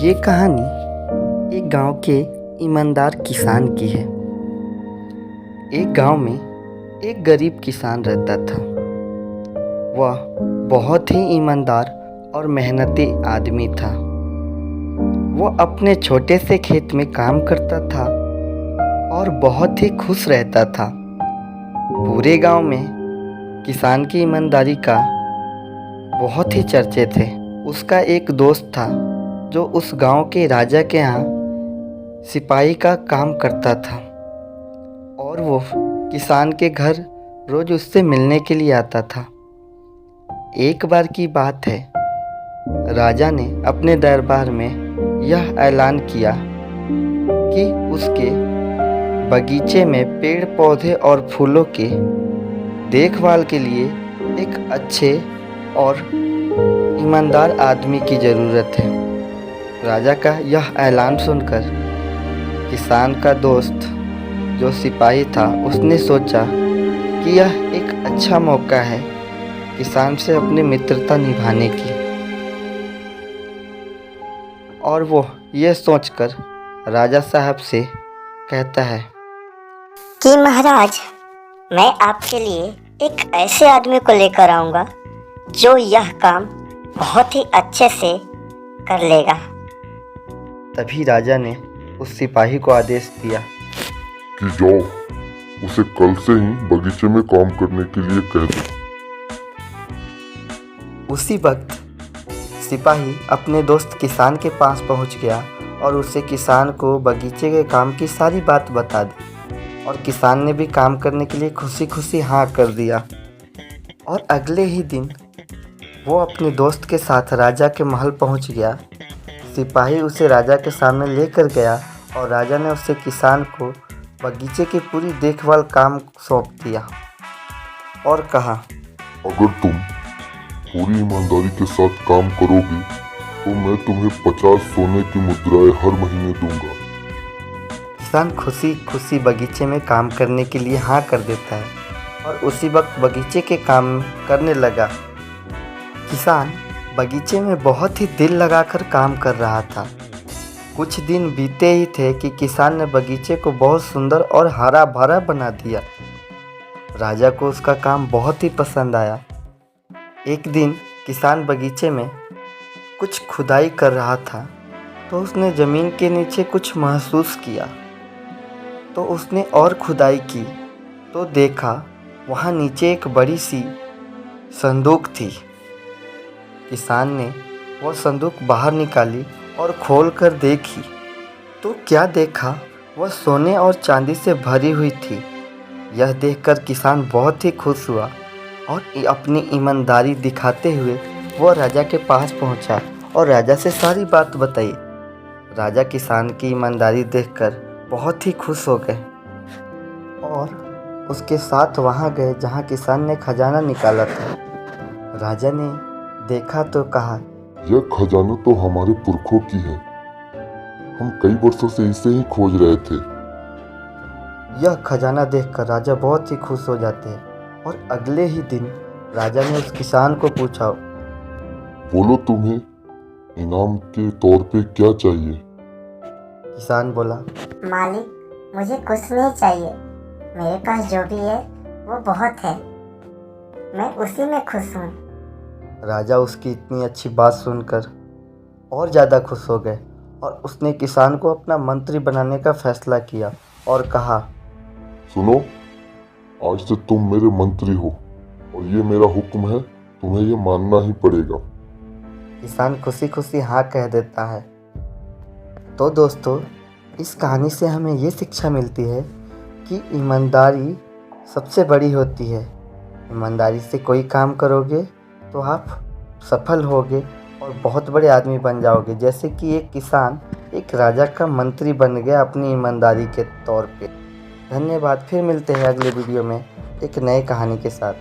ये कहानी एक गांव के ईमानदार किसान की है। एक गांव में एक गरीब किसान रहता था। वह बहुत ही ईमानदार और मेहनती आदमी था। वह अपने छोटे से खेत में काम करता था और बहुत ही खुश रहता था। पूरे गांव में किसान की ईमानदारी का बहुत ही चर्चे थे। उसका एक दोस्त था जो उस गांव के राजा के यहाँ सिपाही का काम करता था और वो किसान के घर रोज उससे मिलने के लिए आता था। एक बार की बात है, राजा ने अपने दरबार में यह ऐलान किया कि उसके बगीचे में पेड़ पौधे और फूलों के देखभाल के लिए एक अच्छे और ईमानदार आदमी की ज़रूरत है। राजा का यह ऐलान सुनकर किसान का दोस्त जो सिपाही था उसने सोचा कि यह एक अच्छा मौका है किसान से अपनी मित्रता निभाने की, और वो ये सोचकर राजा साहब से कहता है कि महाराज, मैं आपके लिए एक ऐसे आदमी को लेकर आऊँगा जो यह काम बहुत ही अच्छे से कर लेगा। तभी राजा ने उस सिपाही को आदेश दिया कि जाओ, उसे कल से ही बगीचे में काम करने के लिए कह दो। उसी वक्त सिपाही अपने दोस्त किसान के पास पहुंच गया और उसे किसान को बगीचे के काम की सारी बात बता दी और किसान ने भी काम करने के लिए खुशी खुशी हाँ कर दिया। और अगले ही दिन वो अपने दोस्त के साथ राजा के महल पहुंच गया। सिपाही उसे राजा के सामने लेकर गया और राजा ने उसे किसान को बगीचे की पूरी देखभाल काम सौंप दिया और कहा, अगर तुम पूरी ईमानदारी के साथ काम करोगे तो मैं तुम्हें 50 सोने की मुद्राएं हर महीने दूंगा। किसान खुशी खुशी बगीचे में काम करने के लिए हाँ कर देता है और उसी वक्त बगीचे के काम करने लगा। किसान बगीचे में बहुत ही दिल लगाकर काम कर रहा था। कुछ दिन बीते ही थे कि किसान ने बगीचे को बहुत सुंदर और हरा भरा बना दिया। राजा को उसका काम बहुत ही पसंद आया। एक दिन किसान बगीचे में कुछ खुदाई कर रहा था तो उसने ज़मीन के नीचे कुछ महसूस किया। तो उसने और खुदाई की तो देखा वहाँ नीचे एक बड़ी सी संदूक थी। किसान ने वह संदूक बाहर निकाली और खोलकर देखी तो क्या देखा, वह सोने और चांदी से भरी हुई थी। यह देखकर किसान बहुत ही खुश हुआ और अपनी ईमानदारी दिखाते हुए वह राजा के पास पहुंचा और राजा से सारी बात बताई। राजा किसान की ईमानदारी देखकर बहुत ही खुश हो गए और उसके साथ वहां गए जहां किसान ने खजाना निकाला था। राजा ने देखा तो कहा, यह खजाना तो हमारे पुरखों की है, हम कई वर्षों से इसे ही खोज रहे थे। यह खजाना देखकर राजा बहुत ही खुश हो जाते हैं और अगले ही दिन राजा ने उस किसान को पूछा, बोलो तुम्हें इनाम के तौर पे क्या चाहिए? किसान बोला, मालिक, मुझे कुछ नहीं चाहिए, मेरे पास जो भी है वो बहुत है, मैं उसी में खुश हूँ। राजा उसकी इतनी अच्छी बात सुनकर और ज़्यादा खुश हो गए और उसने किसान को अपना मंत्री बनाने का फैसला किया और कहा, सुनो, आज से तुम मेरे मंत्री हो और ये मेरा हुक्म है, तुम्हें ये मानना ही पड़ेगा। किसान खुशी खुशी हाँ कह देता है। तो दोस्तों, इस कहानी से हमें ये शिक्षा मिलती है कि ईमानदारी सबसे बड़ी होती है। ईमानदारी से कोई काम करोगे तो आप सफल होगे और बहुत बड़े आदमी बन जाओगे। जैसे कि एक किसान एक राजा का मंत्री बन गया अपनी ईमानदारी के तौर पे। धन्यवाद। फिर मिलते हैं अगले वीडियो में एक नई कहानी के साथ।